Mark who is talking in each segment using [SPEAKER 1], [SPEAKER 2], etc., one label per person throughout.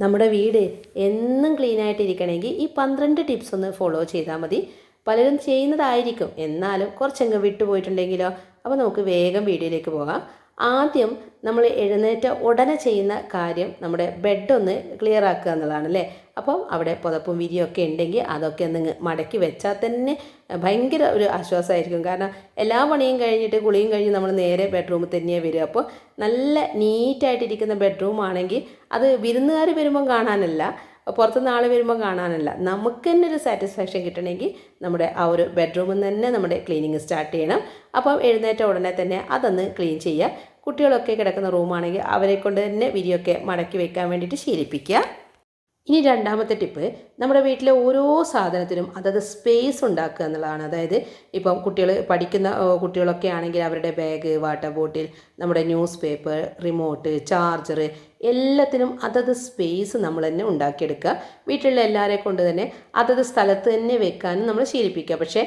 [SPEAKER 1] നമ്മുടെ വീട് എന്നും ക്ലീൻ ആയിട്ടിരിക്കണമെങ്കിൽ ഈ 12 ടിപ്സ് ഒന്ന് ഫോളോ ചെയ്താൽ മതി. പലരും ചെയ്യുന്നതായിരിക്കും, എന്നാലും കുറച്ചങ്ങ് വിട്ടുപോയിട്ടുണ്ടെങ്കിലോ. അപ്പോൾ നമുക്ക് വേഗം വീഡിയോയിലേക്ക് പോകാം. ആദ്യം നമ്മൾ എഴുന്നേറ്റ ഉടനെ ചെയ്യുന്ന കാര്യം നമ്മുടെ ബെഡൊന്ന് ക്ലിയർ ആക്കുക എന്നുള്ളതാണ് അല്ലേ. അപ്പം അവിടെ പുതപ്പും വിരിയൊക്കെ ഉണ്ടെങ്കിൽ അതൊക്കെ ഒന്ന് മടക്കി വെച്ചാൽ തന്നെ ഭയങ്കര ഒരു ആശ്വാസമായിരിക്കും. കാരണം എല്ലാ പണിയും കഴിഞ്ഞിട്ട് കുളിയും കഴിഞ്ഞ് നമ്മൾ നേരെ ബെഡ്റൂമിൽ തന്നെയാണ് വരിക. അപ്പോൾ നല്ല നീറ്റായിട്ടിരിക്കുന്ന ബെഡ്റൂം ആണെങ്കിൽ അത് വിരുന്നുകാർ വരുമ്പം കാണാനല്ല, പുറത്തുനിന്ന് ആൾ വരുമ്പോൾ കാണാനല്ല, നമുക്ക് തന്നെ ഒരു സാറ്റിസ്ഫാക്ഷൻ കിട്ടണമെങ്കിൽ നമ്മുടെ ആ ഒരു ബെഡ്റൂമിൽ തന്നെ നമ്മുടെ ക്ലീനിങ് സ്റ്റാർട്ട് ചെയ്യണം. അപ്പം എഴുന്നേറ്റ ഉടനെ തന്നെ അതൊന്ന് ക്ലീൻ ചെയ്യുക. കുട്ടികളൊക്കെ കിടക്കുന്ന റൂമാണെങ്കിൽ അവരെ കൊണ്ട് തന്നെ വിരിയൊക്കെ മടക്കി വെക്കാൻ വേണ്ടിയിട്ട് ശീലിപ്പിക്കുക. ഇനി രണ്ടാമത്തെ ടിപ്പ്, നമ്മുടെ വീട്ടിലെ ഓരോ സാധനത്തിനും അതത് സ്പേസ് ഉണ്ടാക്കുക എന്നുള്ളതാണ്. അതായത് ഇപ്പം കുട്ടികൾ പഠിക്കുന്ന കുട്ടികളൊക്കെ ആണെങ്കിൽ അവരുടെ ബാഗ്, വാട്ടർ ബോട്ടിൽ, നമ്മുടെ ന്യൂസ് പേപ്പർ, റിമോട്ട്, ചാർജർ എല്ലാത്തിനും അതത് സ്പേസ് നമ്മൾ തന്നെ ഉണ്ടാക്കിയെടുക്കുക. വീട്ടിലുള്ള എല്ലാവരെ കൊണ്ട് തന്നെ അതത് സ്ഥലത്ത് തന്നെ വെക്കാനും നമ്മൾ ശീലിപ്പിക്കുക. പക്ഷേ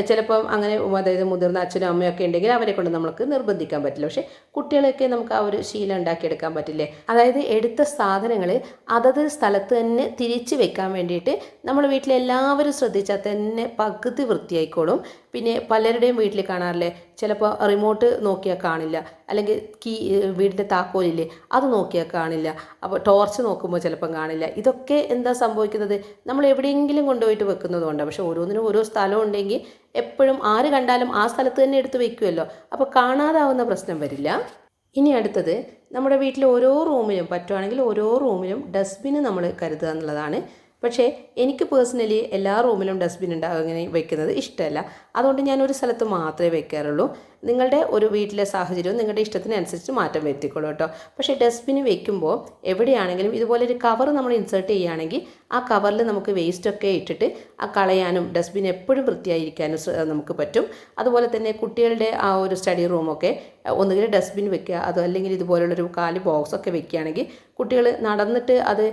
[SPEAKER 1] ചിലപ്പം അങ്ങനെ, അതായത് മുതിർന്ന അച്ഛനും അമ്മയൊക്കെ ഉണ്ടെങ്കിൽ അവരെ കൊണ്ട് നമുക്ക് നിർബന്ധിക്കാൻ പറ്റില്ല. പക്ഷേ കുട്ടികളെയൊക്കെ നമുക്ക് ആ ഒരു ശീലം ഉണ്ടാക്കിയെടുക്കാൻ പറ്റില്ലേ. അതായത് എടുത്ത സാധനങ്ങൾ അതത് സ്ഥലത്ത് തന്നെ തിരിച്ച് വെക്കാൻ വേണ്ടിയിട്ട് നമ്മൾ വീട്ടിലെല്ലാവരും ശ്രദ്ധിച്ചാൽ തന്നെ പകുതി വൃത്തിയായിക്കോളും. പിന്നെ പലരുടെയും വീട്ടിൽ കാണാറില്ലേ, ചിലപ്പോൾ റിമോട്ട് നോക്കിയാൽ കാണില്ല, അല്ലെങ്കിൽ വീടിൻ്റെ താക്കോലില്ലേ അത് നോക്കിയാൽ കാണില്ല, അപ്പോൾ ടോർച്ച് നോക്കുമ്പോൾ ചിലപ്പം കാണില്ല. ഇതൊക്കെ എന്താ സംഭവിക്കുന്നത്, നമ്മൾ എവിടെയെങ്കിലും കൊണ്ടുപോയിട്ട് വെക്കുന്നത് കൊണ്ടാണ്. പക്ഷേ ഓരോന്നിനും ഓരോ സ്ഥലം ഉണ്ടെങ്കിൽ എപ്പോഴും ആര് കണ്ടാലും ആ സ്ഥലത്ത് തന്നെ എടുത്ത് വെക്കുമല്ലോ, അപ്പോൾ കാണാതാവുന്ന പ്രശ്നം വരില്ല. ഇനി അടുത്തത്, നമ്മുടെ വീട്ടിൽ ഓരോ റൂമിലും പറ്റുവാണെങ്കിൽ ഓരോ റൂമിലും ഡസ്റ്റ്ബിൻ നമ്മൾ കരുതുക എന്നുള്ളതാണ്. പക്ഷേ എനിക്ക് പേഴ്സണലി എല്ലാ റൂമിലും ഡസ്റ്റ്ബിൻ അങ്ങനെ വെക്കുന്നത് ഇഷ്ടമല്ല. അതുകൊണ്ട് ഞാൻ ഒരു സ്ഥലത്ത് മാത്രമേ വെക്കാറുള്ളൂ. നിങ്ങളുടെ ഒരു വീട്ടിലെ സാഹചര്യവും നിങ്ങളുടെ ഇഷ്ടത്തിനനുസരിച്ച് മാറ്റം വരുത്തിക്കോളൂ കേട്ടോ. പക്ഷേ ഡസ്റ്റ്ബിൻ വെക്കുമ്പോൾ എവിടെയാണെങ്കിലും ഇതുപോലെ ഒരു കവർ നമ്മൾ ഇൻസേർട്ട് ചെയ്യുകയാണെങ്കിൽ ആ കവറിൽ നമുക്ക് വേസ്റ്റൊക്കെ ഇട്ടിട്ട് ആ കളയാനും ഡസ്റ്റ്ബിൻ എപ്പോഴും വൃത്തിയായിരിക്കാനും നമുക്ക് പറ്റും. അതുപോലെ തന്നെ കുട്ടികളുടെ ആ ഒരു സ്റ്റഡി റൂമൊക്കെ ഒന്നുകിൽ ഡസ്റ്റ്ബിൻ വെക്കുക, അല്ലെങ്കിൽ ഇതുപോലുള്ളൊരു കാലി ബോക്സൊക്കെ വെക്കുകയാണെങ്കിൽ കുട്ടികൾ നടന്നിട്ട് അത്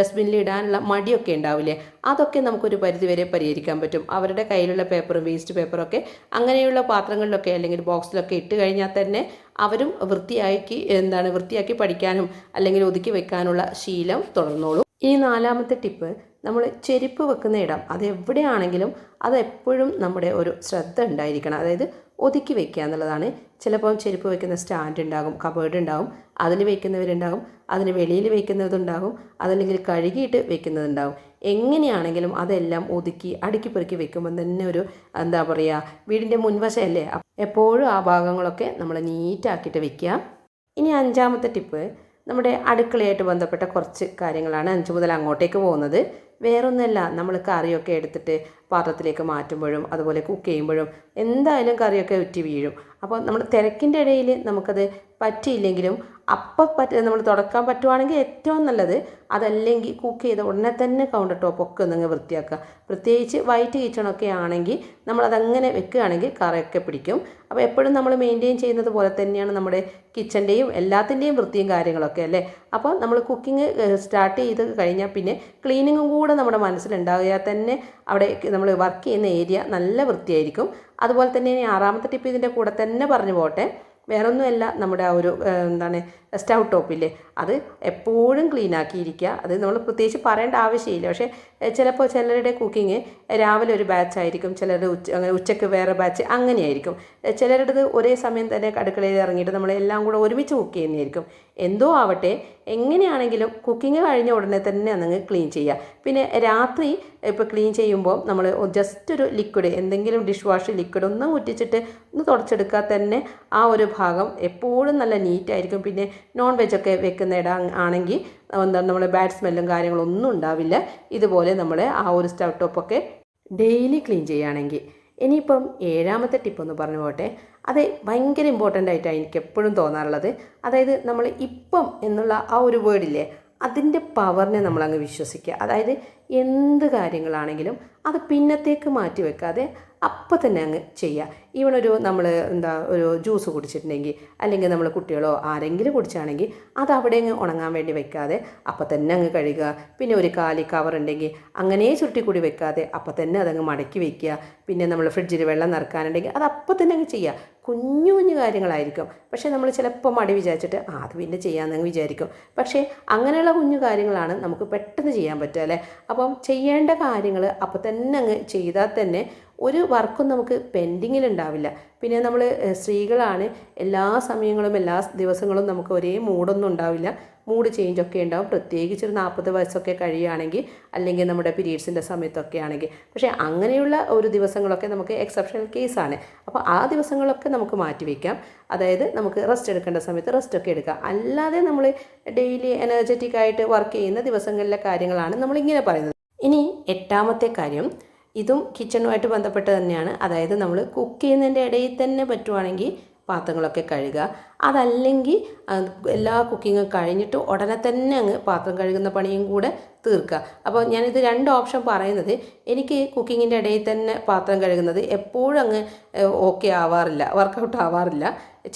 [SPEAKER 1] ഡസ്റ്റ്ബിനിൽ ഇടാനുള്ള മടിയൊക്കെ ഉണ്ടാവില്ലേ, അതൊക്കെ നമുക്കൊരു പരിധിവരെ പരിഹരിക്കാൻ പറ്റും. അവരുടെ കയ്യിലുള്ള പേപ്പറും വേസ്റ്റ് പേപ്പറൊക്കെ അങ്ങനെയുള്ള പാത്രങ്ങളിലൊക്കെ അല്ലെങ്കിൽ ബോക്സിലൊക്കെ ഇട്ട് കഴിഞ്ഞാൽ തന്നെ അവരും വൃത്തിയാക്കി പഠിക്കാനും അല്ലെങ്കിൽ ഒതുക്കി വെക്കാനുള്ള ശീലം തുടർന്നോളൂ. ഈ നാലാമത്തെ ടിപ്പ്, നമ്മൾ ചെരുപ്പ് വെക്കുന്ന ഇടം അത് എവിടെയാണെങ്കിലും അതെപ്പോഴും നമ്മുടെ ഒരു ശ്രദ്ധ ഉണ്ടായിരിക്കണം. അതായത് ഒതുക്കി വെക്കുക എന്നുള്ളതാണ്. ചിലപ്പോൾ ചെരുപ്പ് വെക്കുന്ന സ്റ്റാൻഡ് ഉണ്ടാകും, കബേർഡ് ഉണ്ടാകും, അതിൽ വെക്കുന്നവരുണ്ടാകും, അതിന് വെളിയിൽ വെക്കുന്നതുണ്ടാകും, അതല്ലെങ്കിൽ കഴുകിയിട്ട് വെക്കുന്നതുണ്ടാകും. എങ്ങനെയാണെങ്കിലും അതെല്ലാം ഒതുക്കി അടുക്കി പെറുക്കി വെക്കുമ്പോൾ തന്നെ ഒരു വീടിൻ്റെ മുൻവശമല്ലേ, എപ്പോഴും ആ ഭാഗങ്ങളൊക്കെ നമ്മൾ നീറ്റാക്കിയിട്ട് വെക്കുക. ഇനി അഞ്ചാമത്തെ ടിപ്പ്, നമ്മുടെ അടുക്കളയായിട്ട് ബന്ധപ്പെട്ട കുറച്ച് കാര്യങ്ങളാണ് 5 മുതൽ അങ്ങോട്ടേക്ക് പോകുന്നത്. വേറൊന്നുമല്ല, നമ്മൾ കറിയൊക്കെ എടുത്തിട്ട് പാത്രത്തിലേക്ക് മാറ്റുമ്പോഴും അതുപോലെ കുക്ക് ചെയ്യുമ്പോഴും എന്തായാലും കറിയൊക്കെ ഉറ്റി വീഴും. അപ്പോൾ നമ്മൾ തിരക്കിൻ്റെ ഇടയിൽ നമുക്കത് പറ്റിയില്ലെങ്കിലും നമ്മൾ തുടക്കാൻ പറ്റുവാണെങ്കിൽ ഏറ്റവും നല്ലത്. അതല്ലെങ്കിൽ കുക്ക് ചെയ്ത ഉടനെ തന്നെ കൗണ്ടർ ടോപ്പൊക്കെ ഒന്നങ്ങ് വൃത്തിയാക്കുക. പ്രത്യേകിച്ച് വൈറ്റ് കിച്ചണൊക്കെ ആണെങ്കിൽ നമ്മളതങ്ങനെ വെക്കുകയാണെങ്കിൽ കറയൊക്കെ പിടിക്കും. അപ്പോൾ എപ്പോഴും നമ്മൾ മെയിൻറ്റെയിൻ ചെയ്യുന്നത് പോലെ തന്നെയാണ് നമ്മുടെ കിച്ചൻ്റെയും എല്ലാത്തിൻ്റെയും വൃത്തിയും കാര്യങ്ങളൊക്കെ അല്ലേ. അപ്പോൾ നമ്മൾ കുക്കിംഗ് സ്റ്റാർട്ട് ചെയ്ത് കഴിഞ്ഞാൽ പിന്നെ ക്ലീനിങ്ങും കൂടെ നമ്മുടെ മനസ്സിലുണ്ടാകിയാൽ തന്നെ അവിടെ നമ്മൾ വർക്ക് ചെയ്യുന്ന ഏരിയ നല്ല വൃത്തിയായിരിക്കും. അതുപോലെ തന്നെ ഇനി 6ാമത്തെ ടിപ്പ് ഇതിൻ്റെ കൂടെ തന്നെ പറഞ്ഞു പോട്ടെ. വേറൊന്നുമല്ല, നമ്മുടെ ആ ഒരു സ്റ്റൗ ടോപ്പില്ലേ അത് എപ്പോഴും ക്ലീൻ ആക്കിയിരിക്കുക. അത് നമ്മൾ പ്രത്യേകിച്ച് പറയേണ്ട ആവശ്യമില്ല. പക്ഷേ ചിലപ്പോൾ ചിലരുടെ കുക്കിങ് രാവിലെ ഒരു ബാച്ച് ആയിരിക്കും, ചിലരുടെ ഉച്ചയ്ക്ക് വേറെ ബാച്ച് അങ്ങനെയായിരിക്കും. ചിലരുടേത് ഒരേ സമയം തന്നെ അടുക്കളയിൽ ഇറങ്ങിയിട്ട് നമ്മളെല്ലാം കൂടെ ഒരുമിച്ച് കുക്ക് ചെയ്യുന്നതായിരിക്കും. എന്തോ ആവട്ടെ, എങ്ങനെയാണെങ്കിലും കുക്കിംഗ് കഴിഞ്ഞ ഉടനെ തന്നെ അതങ്ങ് ക്ലീൻ ചെയ്യുക. പിന്നെ രാത്രി ഇപ്പോൾ ക്ലീൻ ചെയ്യുമ്പോൾ നമ്മൾ ജസ്റ്റ് ഒരു ലിക്വിഡ്, എന്തെങ്കിലും ഡിഷ് വാഷ് ലിക്വിഡ് ഒന്ന് ഉറ്റിച്ചിട്ട് ഒന്ന് തുടച്ചെടുക്കാൻ തന്നെ ആ ഒരു ഭാഗം എപ്പോഴും നല്ല നീറ്റായിരിക്കും. പിന്നെ നോൺ വെജൊക്കെ വെക്കുന്ന ഇടം ആണെങ്കിൽ നമ്മൾ ബാഡ് സ്മെല്ലും കാര്യങ്ങളൊന്നും ഉണ്ടാവില്ല. ഇതുപോലെ നമ്മൾ ആ ഒരു സ്റ്റൗ ടോപ്പൊക്കെ ഡെയിലി ക്ലീൻ ചെയ്യുകയാണെങ്കിൽ. ഇനിയിപ്പം 7ാമത്തെ ടിപ്പൊന്ന് പറഞ്ഞു പോട്ടെ. അത് ഭയങ്കര ഇമ്പോർട്ടൻ്റ് ആയിട്ടാണ് എനിക്ക് എപ്പോഴും തോന്നാറുള്ളത്. അതായത് നമ്മൾ ഇപ്പം എന്നുള്ള ആ ഒരു വേർഡില്ലേ, അതിൻ്റെ പവറിനെ നമ്മളങ്ങ് വിശ്വസിക്കുക. അതായത് എന്ത് കാര്യങ്ങളാണെങ്കിലും അത് പിന്നത്തേക്ക് മാറ്റി വെക്കാതെ അപ്പം തന്നെ അങ്ങ് ചെയ്യുക. ഈവണൊരു നമ്മൾ ഒരു ജ്യൂസ് കുടിച്ചിട്ടുണ്ടെങ്കിൽ അല്ലെങ്കിൽ നമ്മൾ കുട്ടികളോ ആരെങ്കിലും കുടിച്ചാണെങ്കിൽ അത് അവിടെ അങ്ങ് ഉണങ്ങാൻ വേണ്ടി വെക്കാതെ അപ്പം തന്നെ അങ്ങ് കഴുകുക. പിന്നെ ഒരു കാലി കവറുണ്ടെങ്കിൽ അങ്ങനെ ചുരുട്ടി കൂടി വെക്കാതെ അപ്പം തന്നെ അതങ്ങ് മടക്കി വെക്കുക. പിന്നെ നമ്മൾ ഫ്രിഡ്ജിൽ വെള്ളം നിറക്കാനുണ്ടെങ്കിൽ അത് അപ്പം തന്നെ അങ്ങ് ചെയ്യുക. കുഞ്ഞു കുഞ്ഞു കാര്യങ്ങളായിരിക്കും, പക്ഷേ നമ്മൾ ചിലപ്പോൾ മടി വിചാരിച്ചിട്ട് അത് പിന്നെ ചെയ്യാമെന്നങ്ങ് വിചാരിക്കും. പക്ഷേ അങ്ങനെയുള്ള കുഞ്ഞു കാര്യങ്ങളാണ് നമുക്ക് പെട്ടെന്ന് ചെയ്യാൻ പറ്റുക അല്ലേ. അപ്പം ചെയ്യേണ്ട കാര്യങ്ങൾ അപ്പം തന്നെ അങ്ങ് ചെയ്താൽ തന്നെ ഒരു വർക്കും നമുക്ക് പെൻഡിങ്ങിലുണ്ടാവില്ല. പിന്നെ നമ്മൾ സ്ത്രീകളാണ്, എല്ലാ സമയങ്ങളും എല്ലാ ദിവസങ്ങളും നമുക്ക് ഒരേ മൂഡൊന്നും ഉണ്ടാവില്ല. മൂഡ് ചേഞ്ചൊക്കെ ഉണ്ടാവും, പ്രത്യേകിച്ച് ഒരു 40 വയസ്സൊക്കെ കഴിയുകയാണെങ്കിൽ, അല്ലെങ്കിൽ നമ്മുടെ പീരീഡ്സിൻ്റെ സമയത്തൊക്കെ ആണെങ്കിൽ. പക്ഷേ അങ്ങനെയുള്ള ഒരു ദിവസങ്ങളൊക്കെ നമുക്ക് എക്സെപ്ഷണൽ കേസാണ്. അപ്പോൾ ആ ദിവസങ്ങളൊക്കെ നമുക്ക് മാറ്റിവെക്കാം. അതായത് നമുക്ക് റെസ്റ്റ് എടുക്കേണ്ട സമയത്ത് റെസ്റ്റൊക്കെ എടുക്കാം. അല്ലാതെ നമ്മൾ ഡെയിലി എനർജറ്റിക് ആയിട്ട് വർക്ക് ചെയ്യുന്ന ദിവസങ്ങളിലെ കാര്യങ്ങളാണ് നമ്മളിങ്ങനെ പറയുന്നത്. ഇനി 8ാമത്തെ കാര്യം, ഇതും കിച്ചണുമായിട്ട് ബന്ധപ്പെട്ട് തന്നെയാണ്. അതായത് നമ്മൾ കുക്ക് ചെയ്യുന്നതിൻ്റെ ഇടയിൽ തന്നെ പറ്റുവാണെങ്കിൽ പാത്രങ്ങളൊക്കെ കഴുകുക. അതല്ലെങ്കിൽ എല്ലാ കുക്കിങ്ങും കഴിഞ്ഞിട്ട് ഉടനെ തന്നെ അങ്ങ് പാത്രം കഴുകുന്ന പണിയും കൂടെ തീർക്കുക. അപ്പോൾ ഞാനിത് 2 ഓപ്ഷൻ പറയുന്നത്, എനിക്ക് കുക്കിങ്ങിൻ്റെ ഇടയിൽ തന്നെ പാത്രം കഴുകുന്നത് എപ്പോഴും അങ്ങ് ഓക്കെ ആവാറില്ല, വർക്കൗട്ട് ആവാറില്ല.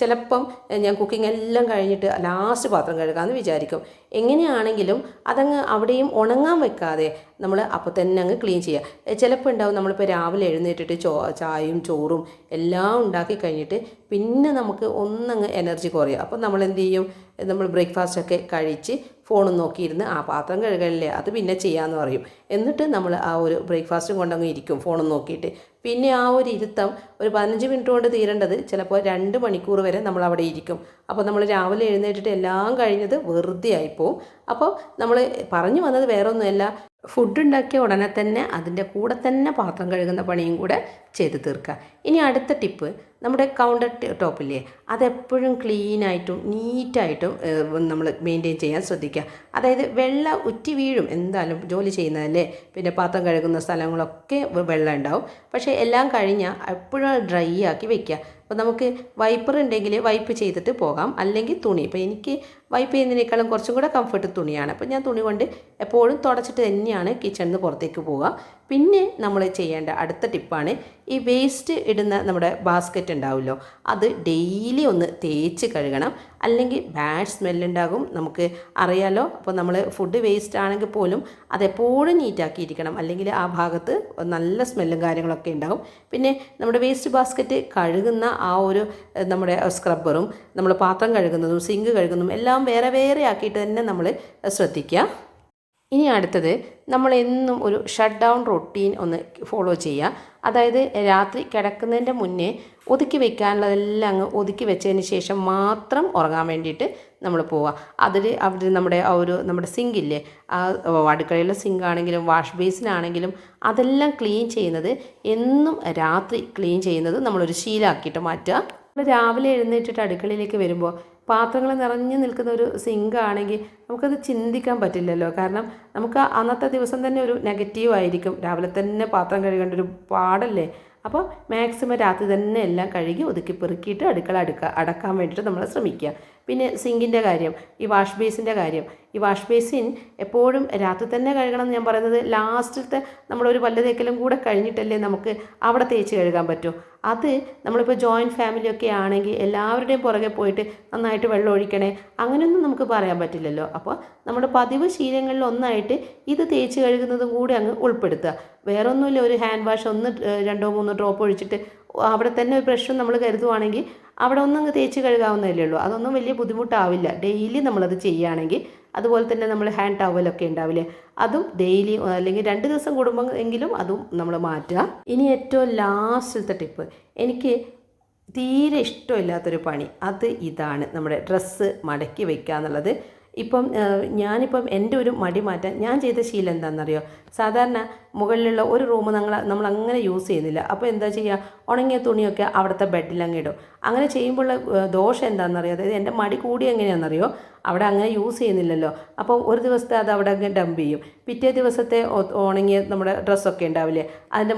[SPEAKER 1] ചിലപ്പം ഞാൻ കുക്കിംഗ് എല്ലാം കഴിഞ്ഞിട്ട് ലാസ്റ്റ് പാത്രം കഴുകാമെന്ന് വിചാരിക്കും. എങ്ങനെയാണെങ്കിലും അതങ്ങ് അവിടെയും ഉണങ്ങാൻ വെക്കാതെ നമ്മൾ അപ്പോൾ തന്നെ അങ്ങ് ക്ലീൻ ചെയ്യുക. ചിലപ്പോൾ ഉണ്ടാവും നമ്മളിപ്പോൾ രാവിലെ എഴുന്നേറ്റിട്ട് ചായയും ചോറും എല്ലാം ഉണ്ടാക്കി കഴിഞ്ഞിട്ട് പിന്നെ നമുക്ക് ഒന്നങ്ങ് എനർജി കുറയും. അപ്പോൾ നമ്മൾ എന്ത് ചെയ്യും, നമ്മൾ ബ്രേക്ക്ഫാസ്റ്റൊക്കെ കഴിച്ച് ഫോണും നോക്കിയിരുന്ന് പാത്രം കഴുകലില്ലേ അത് പിന്നെ ചെയ്യാമെന്ന് പറയും. എന്നിട്ട് നമ്മൾ ആ ഒരു ബ്രേക്ക്ഫാസ്റ്റും കൊണ്ടങ്ങ് ഇരിക്കും ഫോണും നോക്കിയിട്ട്. പിന്നെ ആ ഒരു ഇരുത്തം ഒരു 15 മിനിറ്റ് കൊണ്ട് തീരേണ്ടത് ചിലപ്പോൾ 2 മണിക്കൂർ വരെ നമ്മൾ അവിടെ ഇരിക്കും. അപ്പോൾ നമ്മൾ രാവിലെ എഴുന്നേറ്റിട്ട് എല്ലാം കഴിഞ്ഞത് വെറുതെ ആയിപ്പോവും. അപ്പോൾ നമ്മൾ പറഞ്ഞു വന്നത് വേറൊന്നുമല്ല, ഫുഡ് ഉണ്ടാക്കിയ ഉടനെ തന്നെ അതിൻ്റെ കൂടെ തന്നെ പാത്രം കഴുകുന്ന പണിയും കൂടെ ചെയ്ത് തീർക്കുക. ഇനി അടുത്ത ടിപ്പ്, നമ്മുടെ കൗണ്ടർ ടോപ്പില്ലേ അതെപ്പോഴും ക്ലീനായിട്ടും നീറ്റായിട്ടും നമ്മൾ മെയിൻറ്റെയിൻ ചെയ്യാൻ ശ്രദ്ധിക്കുക. അതായത് വെള്ളം ഉറ്റി വീഴും, എന്തായാലും ജോലി ചെയ്യുന്നതല്ലേ, പിന്നെ പാത്രം കഴുകുന്ന സ്ഥലങ്ങളൊക്കെ വെള്ളം ഉണ്ടാവും. പക്ഷേ എല്ലാം കഴിഞ്ഞാൽ എപ്പോഴും ഡ്രൈ ആക്കി വെക്കുക. അപ്പോൾ നമുക്ക് വൈപ്പർ ഉണ്ടെങ്കിൽ വൈപ്പ് ചെയ്തിട്ട് പോകാം, അല്ലെങ്കിൽ തുണി. ഇപ്പോൾ എനിക്ക് വൈപ്പ് ചെയ്യുന്നതിനേക്കാളും കുറച്ചും കൂടെ കംഫർട്ട് തുണിയാണ്. അപ്പോൾ ഞാൻ തുണി കൊണ്ട് എപ്പോഴും തുടച്ചിട്ട് തന്നെയാണ് കിച്ചണിൽ നിന്ന് പുറത്തേക്ക് പോവുക. പിന്നെ നമ്മൾ ചെയ്യേണ്ട അടുത്ത ടിപ്പാണ്, ഈ വേസ്റ്റ് ഇടുന്ന നമ്മുടെ ബാസ്ക്കറ്റ് ഉണ്ടാവുമല്ലോ അത് ഡെയിലി ഒന്ന് തേച്ച് കഴുകണം, അല്ലെങ്കിൽ ബാഡ് സ്മെല്ലുണ്ടാകും, നമുക്ക് അറിയാലോ. അപ്പോൾ നമ്മൾ ഫുഡ് വേസ്റ്റ് ആണെങ്കിൽ പോലും അതെപ്പോഴും നീറ്റാക്കിയിരിക്കണം, അല്ലെങ്കിൽ ആ ഭാഗത്ത് നല്ല സ്മെല്ലും കാര്യങ്ങളൊക്കെ ഉണ്ടാകും. പിന്നെ നമ്മുടെ വേസ്റ്റ് ബാസ്ക്കറ്റ് കഴുകുന്ന ആ ഒരു നമ്മുടെ സ്ക്രബ്ബറും നമ്മൾ പാത്രം കഴുകുന്നതും സിങ്ക് കഴുകുന്നതും എല്ലാം വേറെ വേറെ ആക്കിയിട്ട് തന്നെ നമ്മൾ ശ്രദ്ധിക്കുക. ഇനി അടുത്തത്, നമ്മൾ എന്നും ഒരു ഷട്ട് ഡൗൺ റൊട്ടീൻ ഒന്ന് ഫോളോ ചെയ്യുക. അതായത് രാത്രി കിടക്കുന്നതിൻ്റെ മുന്നേ ഒതുക്കി വെക്കാനുള്ളതെല്ലാം അങ്ങ് ഒതുക്കി വെച്ചതിന് ശേഷം മാത്രം ഉറങ്ങാൻ വേണ്ടിയിട്ട് നമ്മൾ പോവുക. അവിടെ നമ്മുടെ സിങ്കില്ലേ, ആ അടുക്കളയിലെ സിങ്കാണെങ്കിലും വാഷ് ബേസിനാണെങ്കിലും അതെല്ലാം ക്ലീൻ ചെയ്യുന്നത് എന്നും രാത്രി ക്ലീൻ ചെയ്യുന്നത് നമ്മളൊരു ശീലമാക്കിയിട്ട് മാറ്റുക. രാവിലെ എഴുന്നേറ്റിട്ട് അടുക്കളയിലേക്ക് വരുമ്പോൾ പാത്രങ്ങൾ നിറഞ്ഞു നിൽക്കുന്ന ഒരു സിങ്കാണെങ്കിൽ നമുക്കത് ചിന്തിക്കാൻ പറ്റില്ലല്ലോ. കാരണം നമുക്ക് അന്നത്തെ ദിവസം തന്നെ ഒരു നെഗറ്റീവ് ആയിരിക്കും, രാവിലെ തന്നെ പാത്രം കഴുകേണ്ട ഒരു പാടല്ലേ. അപ്പോൾ മാക്സിമം രാത്രി തന്നെ എല്ലാം കഴുകി ഒതുക്കി പെറുക്കിയിട്ട് അടുക്കള അടക്കാൻ വേണ്ടിയിട്ട് നമ്മൾ ശ്രമിക്കുക. പിന്നെ സിങ്കിൻ്റെ കാര്യം, ഈ വാഷ് ബേസിൻ്റെ കാര്യം, ഈ വാഷ് ബേസിൻ എപ്പോഴും രാത്രി തന്നെ കഴുകണം എന്ന് ഞാൻ പറയുന്നത്, ലാസ്റ്റത്തെ നമ്മളൊരു പല്ല് തേക്കലും കൂടെ കഴിഞ്ഞിട്ടല്ലേ നമുക്ക് അവിടെ തേച്ച് കഴുകാൻ പറ്റൂ. അത് നമ്മളിപ്പോൾ ജോയിൻറ്റ് ഫാമിലിയൊക്കെ ആണെങ്കിൽ എല്ലാവരുടെയും പുറകെ പോയിട്ട് നന്നായിട്ട് വെള്ളം ഒഴിക്കണേ അങ്ങനെയൊന്നും നമുക്ക് പറയാൻ പറ്റില്ലല്ലോ. അപ്പോൾ നമ്മുടെ പതിവ് ശീലങ്ങളിൽ ഒന്നായിട്ട് ഇത് തേച്ച് കഴുകുന്നതും കൂടി അങ്ങ് ഉൾപ്പെടുത്തുക. വേറൊന്നുമില്ല, ഒരു ഹാൻഡ് വാഷ് 2-3 ഡ്രോപ്പ് ഒഴിച്ചിട്ട് അവിടെ തന്നെ ഒരു ബ്രഷും നമ്മൾ കരുതുവാണെങ്കിൽ അവിടെ ഒന്നങ്ങ് തേച്ച് കഴുകാവുന്നതല്ലേ ഉള്ളൂ. അതൊന്നും വലിയ ബുദ്ധിമുട്ടാവില്ല ഡെയിലി നമ്മളത് ചെയ്യുകയാണെങ്കിൽ. അതുപോലെ തന്നെ നമ്മൾ ഹാൻഡ് ടവലൊക്കെ ഉണ്ടാവില്ലേ, അതും ഡെയിലി അല്ലെങ്കിൽ 2 ദിവസം കൂടുമ്പോൾ എങ്കിലും അതും നമ്മൾ മാറ്റുക. ഇനി ഏറ്റവും ലാസ്റ്റത്തെ ടിപ്പ്, എനിക്ക് തീരെ ഇഷ്ടമില്ലാത്തൊരു പണി അത് ഇതാണ്, നമ്മുടെ ഡ്രസ്സ് മടക്കി വയ്ക്കുക എന്നുള്ളത്. ഞാനിപ്പം എൻ്റെ ഒരു മടി മാറ്റാൻ ഞാൻ ചെയ്ത ശീലം എന്താണെന്നറിയോ, സാധാരണ മുകളിലുള്ള ഒരു റൂം നമ്മൾ അങ്ങനെ യൂസ് ചെയ്യുന്നില്ല. അപ്പോൾ എന്താ ചെയ്യുക, ഉണങ്ങിയ തുണിയൊക്കെ അവിടുത്തെ ബെഡിലങ്ങ് ഇടും. അങ്ങനെ ചെയ്യുമ്പോഴുള്ള ദോഷം എന്താണെന്നറിയോ, അതായത് എൻ്റെ മടി കൂടി എങ്ങനെയാണെന്നറിയോ, അവിടെ അങ്ങനെ യൂസ് ചെയ്യുന്നില്ലല്ലോ. അപ്പോൾ ഒരു ദിവസത്തെ അത് അവിടെ അങ്ങ് ഡംപ് ചെയ്യും. പിറ്റേ ദിവസത്തെ ഉണങ്ങിയ നമ്മുടെ ഡ്രസ്സൊക്കെ ഉണ്ടാവില്ലേ അതിൻ്റെ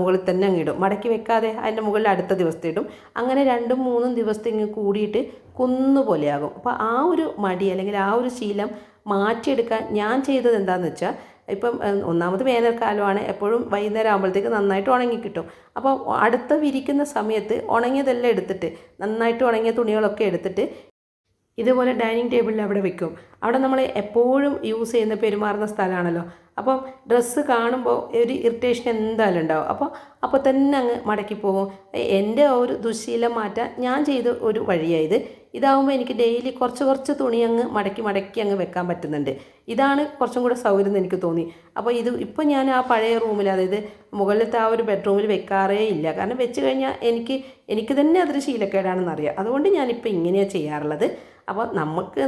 [SPEAKER 1] മുകളിൽ തന്നെ അങ്ങ് ഇടും, മടക്കി വെക്കാതെ അതിൻ്റെ മുകളിൽ അടുത്ത ദിവസത്തെ ഇടും. അങ്ങനെ 2-3 ദിവസത്തെ ഇങ്ങ് കൂടിയിട്ട് കുന്നുപോലെയാകും. അപ്പോൾ ആ ഒരു മടി അല്ലെങ്കിൽ ആ ഒരു ശീലം മാറ്റിയെടുക്കാൻ ഞാൻ ചെയ്തത് എന്താണെന്ന് വെച്ചാൽ, ഇപ്പം ഒന്നാമത് വേനൽക്കാലമാണ്, എപ്പോഴും വൈകുന്നേരം ആകുമ്പോഴത്തേക്ക് നന്നായിട്ട് ഉണങ്ങി കിട്ടും. അപ്പോൾ അടുത്ത വിരിക്കുന്ന സമയത്ത് ഉണങ്ങിയതെല്ലാം എടുത്തിട്ട്, നന്നായിട്ട് ഉണങ്ങിയ തുണികളൊക്കെ എടുത്തിട്ട് ഇതുപോലെ ഡൈനിങ് ടേബിളിൽ അവിടെ വെക്കും. അവിടെ നമ്മൾ എപ്പോഴും യൂസ് ചെയ്യുന്ന പെരുമാറുന്ന സ്ഥലമാണല്ലോ. അപ്പം ഡ്രസ്സ് കാണുമ്പോൾ ഒരു ഇറിറ്റേഷൻ എന്തായാലും ഉണ്ടാവും. അപ്പോൾ തന്നെ അങ്ങ് മടക്കി പോകും. എൻ്റെ ഒരു ദുശ്ശീലം മാറ്റാൻ ഞാൻ ചെയ്ത ഒരു വഴിയായത്. ഇതാവുമ്പോൾ എനിക്ക് ഡെയിലി കുറച്ച് തുണി അങ്ങ് മടക്കി അങ്ങ് വെക്കാൻ പറ്റുന്നുണ്ട്. ഇതാണ് കുറച്ചും കൂടെ സൗകര്യം എന്ന് എനിക്ക് തോന്നി. അപ്പോൾ ഇപ്പോൾ ഞാൻ ആ പഴയ റൂമിൽ, അതായത് മുകളിലത്തെ ആ ഒരു ബെഡ്റൂമിൽ വെക്കാറേ ഇല്ല. കാരണം വെച്ച് കഴിഞ്ഞാൽ എനിക്ക് തന്നെ അതൊരു ശീലക്കേടാണെന്നറിയാം. അതുകൊണ്ട് ഞാനിപ്പോൾ ഇങ്ങനെയാണ് ചെയ്യാറുള്ളത്. അപ്പോൾ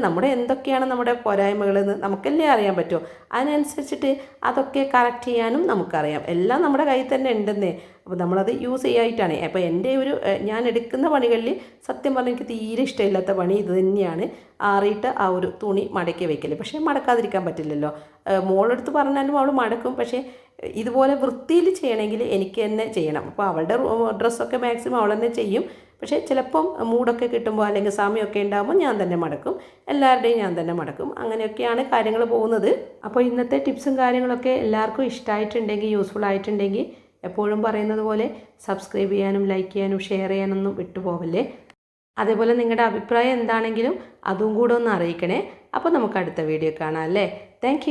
[SPEAKER 1] നമ്മുടെ എന്തൊക്കെയാണ് നമ്മുടെ പോരായ്മകളെന്ന് നമുക്കല്ലേ അറിയാൻ പറ്റുമോ. അതിനനുസരിച്ചിട്ട് അതൊക്കെ കറക്റ്റ് ചെയ്യാനും നമുക്കറിയാം. എല്ലാം നമ്മുടെ കയ്യിൽ തന്നെ ഉണ്ടെന്നേ. അപ്പോൾ നമ്മളത് യൂസ് ചെയ്യായിട്ടാണ്. അപ്പോൾ എൻ്റെ ഞാൻ എടുക്കുന്ന പണികളിൽ സത്യം പറഞ്ഞാൽ എനിക്ക് തീരെ ഇഷ്ടമില്ലാത്ത പണി ഇത് തന്നെയാണ്. ആറിയിട്ട് ആ ഒരു തുണി മടക്കി വെക്കൽ. പക്ഷേ മടക്കാതിരിക്കാൻ പറ്റില്ലല്ലോ. മോളെടുത്ത് പറഞ്ഞാലും അവൾ മടക്കും. പക്ഷേ ഇതുപോലെ വൃത്തിയിൽ ചെയ്യണമെങ്കിൽ എനിക്ക് തന്നെ ചെയ്യണം. അപ്പോൾ അവളുടെ ഡ്രസ്സൊക്കെ മാക്സിമം അവൾ തന്നെ ചെയ്യും. പക്ഷേ ചിലപ്പം മൂടൊക്കെ കിട്ടുമ്പോൾ അല്ലെങ്കിൽ സമയമൊക്കെ ഉണ്ടാകുമ്പോൾ ഞാൻ തന്നെ മടക്കും. എല്ലാവരുടെയും ഞാൻ തന്നെ മടക്കും. അങ്ങനെയൊക്കെയാണ് കാര്യങ്ങൾ പോകുന്നത്. അപ്പോൾ ഇന്നത്തെ ടിപ്സും കാര്യങ്ങളൊക്കെ എല്ലാവർക്കും ഇഷ്ടമായിട്ടുണ്ടെങ്കിൽ, യൂസ്ഫുൾ ആയിട്ടുണ്ടെങ്കിൽ എപ്പോഴും പറയുന്നത് പോലെ സബ്സ്ക്രൈബ് ചെയ്യാനും ലൈക്ക് ചെയ്യാനും ഷെയർ ചെയ്യാനൊന്നും വിട്ടുപോകല്ലേ. അതേപോലെ നിങ്ങളുടെ അഭിപ്രായം എന്താണെങ്കിലും അതും കൂടെ ഒന്ന് അറിയിക്കണേ. അപ്പോൾ നമുക്ക് അടുത്ത വീഡിയോ കാണാം അല്ലേ. താങ്ക്